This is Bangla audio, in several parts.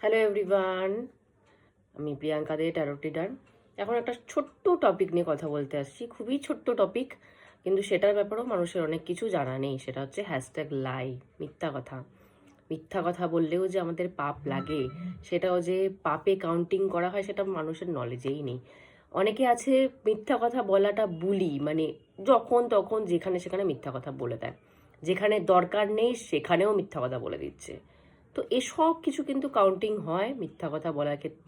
হ্যালো এভরিওয়ান, আমি প্রিয়াঙ্কা দে, ট্যারো রিডার। এখন একটা ছোট্ট টপিক নিয়ে কথা বলতে আসছি, খুবই ছোট্ট টপিক, কিন্তু সেটার ব্যাপারেও মানুষের অনেক কিছু জানা নেই। সেটা হচ্ছে হ্যাশট্যাগ লাই, মিথ্যা কথা। মিথ্যা কথা বললেও যে আমাদের পাপ লাগে, সেটাও যে পাপে কাউন্টিং করা হয়, সেটা মানুষের নলেজেই নেই। অনেকে আছে মিথ্যা কথা বলাটা বুলি, মানে যখন তখন যেখানে সেখানে মিথ্যা কথা বলে দেয়, যেখানে দরকার নেই সেখানেও মিথ্যা কথা বলে দিচ্ছে। তো এসব কিছু কিন্তু কাউন্টিং হয় মিথ্যা কথা বলার ক্ষেত্রে।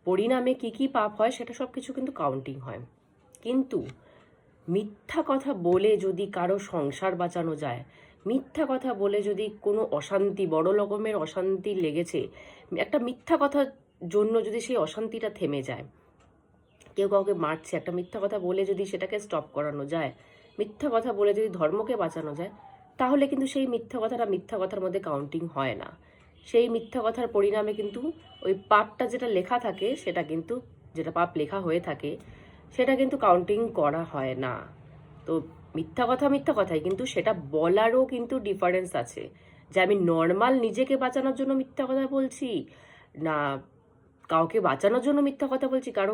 পরিণামে কি কি পাপ হয় সেটা সব কিছু কিন্তু কাউন্টিং হয়। কিন্তু মিথ্যা কথা বলে যদি কারো সংসার বাঁচানো যায়, মিথ্যা কথা বলে যদি কোনো অশান্তি, বড় রকমের অশান্তি লেগেছে, একটা মিথ্যা কথার জন্য যদি সেই অশান্তিটা থেমে যায়, কেউ কাউকে মারছে, একটা মিথ্যা কথা বলে যদি সেটাকে স্টপ করানো যায়, মিথ্যা কথা বলে যদি ধর্মকে বাঁচানো যায়, তাহলে কিন্তু সেই মিথ্যা কথাটা মিথ্যা কথার মধ্যে কাউন্টিং হয় না। সেই মিথ্যা কথার পরিণামে কিন্তু ওই পাপটা যেটা লেখা থাকে, সেটা কিন্তু, যেটা পাপ লেখা হয়ে থাকে, সেটা কিন্তু কাউন্টিং করা হয় না। তো মিথ্যা কথাই, কিন্তু সেটা বলারও কিন্তু ডিফারেন্স আছে, যে আমি নর্মাল নিজেকে বাঁচানোর জন্য মিথ্যা কথা বলছি, না কাউকে বাঁচানোর জন্য মিথ্যা কথা বলছি, কারো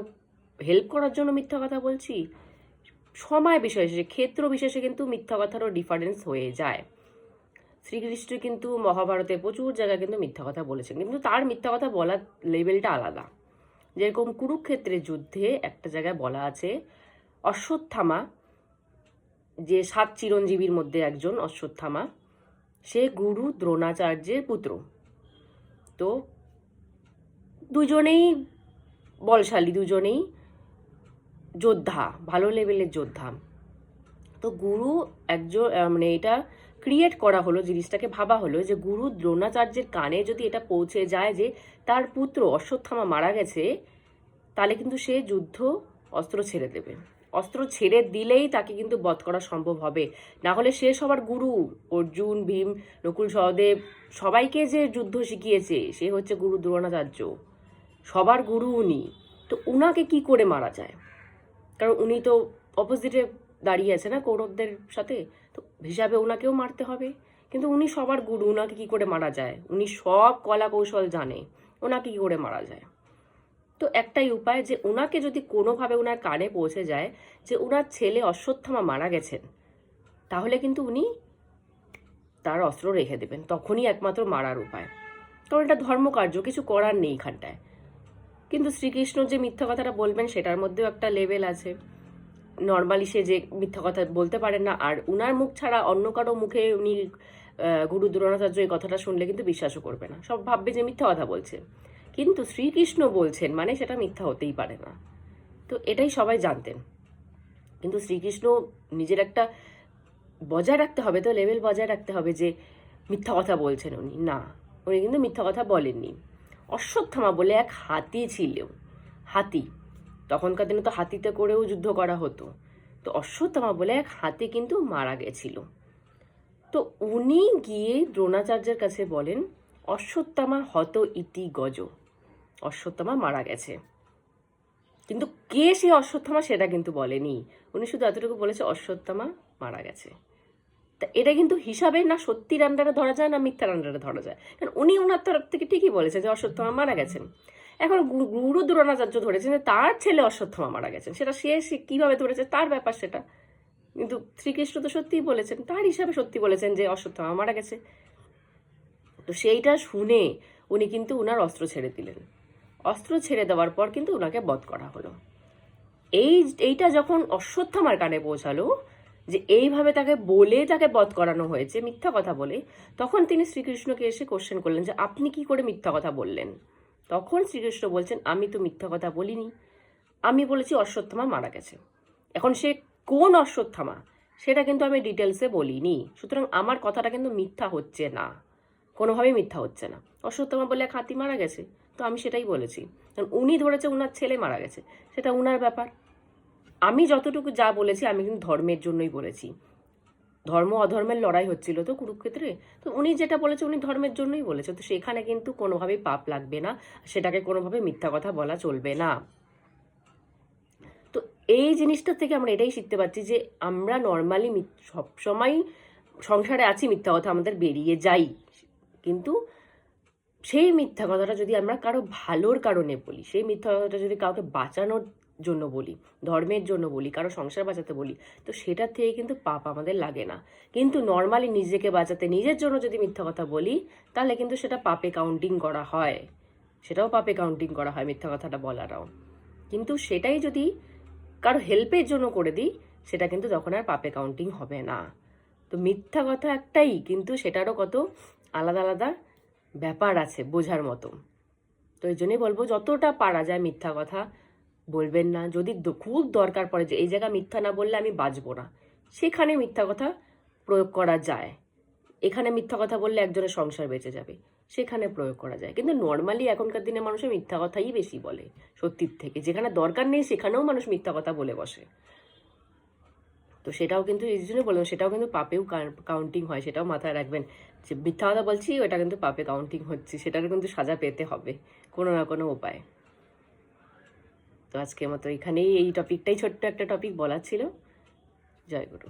হেল্প করার জন্য মিথ্যা কথা বলছি। সময় বিশেষে, ক্ষেত্র বিশেষে কিন্তু মিথ্যা কথারও ডিফারেন্স হয়ে যায়। শ্রীকৃষ্ণ কিন্তু মহাভারতে প্রচুর জায়গায় কিন্তু মিথ্যা কথা বলেছেন, কিন্তু তার মিথ্যা কথা বলার লেভেলটা আলাদা। যেরকম কুরুক্ষেত্রের যুদ্ধে একটা জায়গায় বলা আছে, অশ্বত্থামা, যে 7 চিরঞ্জীবীর মধ্যে একজন অশ্বত্থামা, সে গুরু দ্রোণাচার্যের পুত্র। তো দুজনেই বলশালী, দুজনেই যোদ্ধা, ভালো লেভেলের যোদ্ধা। তো গুরু একজন, মানে এটা ক্রিয়েট করা হলো, জিনিসটাকে ভাবা হলো যে গুরু দ্রোণাচার্যের কানে যদি এটা পৌঁছে যায় যে তার পুত্র অশ্বত্থামা মারা গেছে, তাহলে কিন্তু সে যুদ্ধ অস্ত্র ছেড়ে দেবে। অস্ত্র ছেড়ে দিলেই তাকে কিন্তু বধ করা সম্ভব হবে। না হলে সে সবার গুরু, অর্জুন, ভীম, নকুল, সহদেব, সবাইকে যে যুদ্ধ শিখিয়েছে, সে হচ্ছে গুরু দ্রোণাচার্য, সবার গুরু উনি। তো উনাকে কি করে মারা যায়? কারণ উনি তো অপোজিটে দাঁড়িয়ে আছে না কৌরবদের সাথে, তো হিসাবে ওনাকেও মারতে হবে। কিন্তু উনি সবার গুরু, ওনাকে কি করে মারা যায়? উনি সব কলা কৌশল জানে, ওনাকে কি করে মারা যায়? তো একটাই উপায়, যে ওনাকে যদি কোনোভাবে ওনার কানে পৌঁছে যায় যে ওনার ছেলে অশ্বত্থামা মারা গেছেন, তাহলে কিন্তু উনি তার অস্ত্র রেখে দেবেন, তখনই একমাত্র মারার উপায়। কারণ এটা ধর্মকার্য, কিছু করার নেই এখানটায়। কিন্তু শ্রীকৃষ্ণ যে মিথ্যা কথাটা বলবেন, সেটার মধ্যেও একটা লেভেল আছে। নর্মালি সে যে মিথ্যা কথা বলতে পারেন না, আর উনার মুখ ছাড়া অন্য কারো মুখে উনি গুরু দ্রোণাচার্য এই কথাটা শুনলে কিন্তু বিশ্বাসও করবে না, সব ভাববে যে মিথ্যা কথা বলছে। কিন্তু শ্রীকৃষ্ণ বলছেন মানে সেটা মিথ্যা হতেই পারে না। তো এটাই সবাই জানতেন। কিন্তু শ্রীকৃষ্ণ নিজের একটা বজায় রাখতে হবে, তো লেভেল বজায় রাখতে হবে, যে মিথ্যা কথা বলছেন উনি না, উনি কিন্তু মিথ্যা কথা বলেননি। অশ্বত্থামা বলে এক হাতি ছিল, হাতি, তখনকার দিনে তো হাতিতে করেও যুদ্ধ করা হতো। তো অশ্বত্থামা বলে এক হাতি কিন্তু মারা গেছিল। তো উনি গিয়ে দ্রোণাচার্যের কাছে বলেন, অশ্বত্থামা হত ইতি গজ, অশ্বত্থামা মারা গেছে। কিন্তু কে সে অশ্বত্থামা সেটা কিন্তু বলেনি, উনি শুধু এতটুকু বলেছে অশ্বত্থামা মারা গেছে। তা এটা কিন্তু হিসাবে না সত্যির আন্ডারে ধরা যায় না মিথ্যার আন্ডারে ধরা যায়, কারণ উনি ওনার তরফ থেকে ঠিকই বলেছে যে অশ্বত্থামা মারা গেছেন। এখন গুরু দ্রোণাচার্য ধরেছেন যে তার ছেলে অশ্বত্থামা মারা গেছেন, সেটা সে কিভাবে ধরেছে তার ব্যাপার সেটা। কিন্তু শ্রীকৃষ্ণ তো সত্যিই বলেছেন, তার হিসাবে সত্যি বলেছেন যে অশ্বত্থামা মারা গেছে। তো সেইটা শুনে উনি কিন্তু উনার অস্ত্র ছেড়ে দিলেন। অস্ত্র ছেড়ে দেওয়ার পর কিন্তু উনাকে বধ করা হলো। এইটা যখন অশ্বত্থামার কানে পৌঁছালো, যে এইভাবে তাকে বলে তাকে বধ করানো হয়েছে মিথ্যা কথা বলে, তখন তিনি শ্রীকৃষ্ণকে এসে কোশ্চেন করলেন যে আপনি কি করে মিথ্যা কথা বললেন? তখন শ্রীকৃষ্ণ বলছেন, আমি তো মিথ্যা কথা বলিনি, আমি বলেছি অশ্বত্থামা মারা গেছে। এখন সে কোন অশ্বত্থামা সেটা কিন্তু আমি ডিটেলসে বলিনি, সুতরাং আমার কথাটা কিন্তু মিথ্যা হচ্ছে না, কোনোভাবেই মিথ্যা হচ্ছে না। অশ্বত্থামা বলে এক হাতি মারা গেছে, তো আমি সেটাই বলেছি। কারণ উনি ধরেছে উনার ছেলে মারা গেছে, সেটা উনার ব্যাপার। আমি যতটুকু যা বলেছি আমি কিন্তু ধর্মের জন্যই বলেছি। ধর্ম অধর্মের লড়াই হচ্ছিল তো কুরুক্ষেত্রে, তো উনি যেটা বলেছে উনি ধর্মের জন্যই বলেছে, তো সেখানে কিন্তু কোনোভাবেই পাপ লাগবে না, সেটাকে কোনোভাবে মিথ্যা কথা বলা চলবে না। তো এই জিনিসটা থেকে আমরা এটাই শিখতে পারছি যে আমরা নর্মালি সবসময় সংসারে আছি, মিথ্যা কথা আমাদের বেরিয়ে যাই, কিন্তু সেই মিথ্যা কথাটা যদি আমরা কারো ভালোর কারণে বলি, সেই মিথ্যা কথাটা যদি কাউকে বাঁচানোর জন্য বলি, ধর্মের জন্য বলি, কারো সংসার বাঁচাতে বলি, তো সেটার থেকে কিন্তু পাপ আমাদের লাগে না। কিন্তু নর্মালি নিজেকে বাঁচাতে, নিজের জন্য যদি মিথ্যা কথা বলি, তাহলে কিন্তু সেটা পাপে কাউন্টিং করা হয়, সেটাও পাপে কাউন্টিং করা হয় মিথ্যা কথাটা বলাটাও। কিন্তু সেটাই যদি কারো হেল্পের জন্য করে দিই, সেটা কিন্তু তখন আর পাপে কাউন্টিং হবে না। তো মিথ্যা কথা একটাই, কিন্তু সেটারও কত আলাদা আলাদা ব্যাপার আছে বোঝার মতো। তো এই জন্যই বলবো যতটা পারা যায় মিথ্যা কথা বলবেন না। যদি খুব দরকার পড়ে যে এই জায়গায় মিথ্যা না বললে আমি বাঁচবো না, সেখানে মিথ্যা কথা প্রয়োগ করা যায়। এখানে মিথ্যা কথা বললে একজনের সংসার বেঁচে যাবে, সেখানে প্রয়োগ করা যায়। কিন্তু নর্মালি এখনকার দিনে মানুষের মিথ্যা কথাই বেশি বলে সত্যির থেকে। যেখানে দরকার নেই সেখানেও মানুষ মিথ্যা কথা বলে বসে। তো সেটাও কিন্তু এই জন্য বললাম, সেটাও কিন্তু পাপেও কাউন্টিং হয়, সেটাও মাথায় রাখবেন। যে মিথ্যা কথা বলছি ওটা কিন্তু পাপে কাউন্টিং হচ্ছে, সেটারও কিন্তু সাজা পেতে হবে কোনো না কোনো উপায়। তো আজকের মতো এখানেই, এই টপিকটাই ছোট্ট একটা টপিক বলার ছিল। জয় গুরু।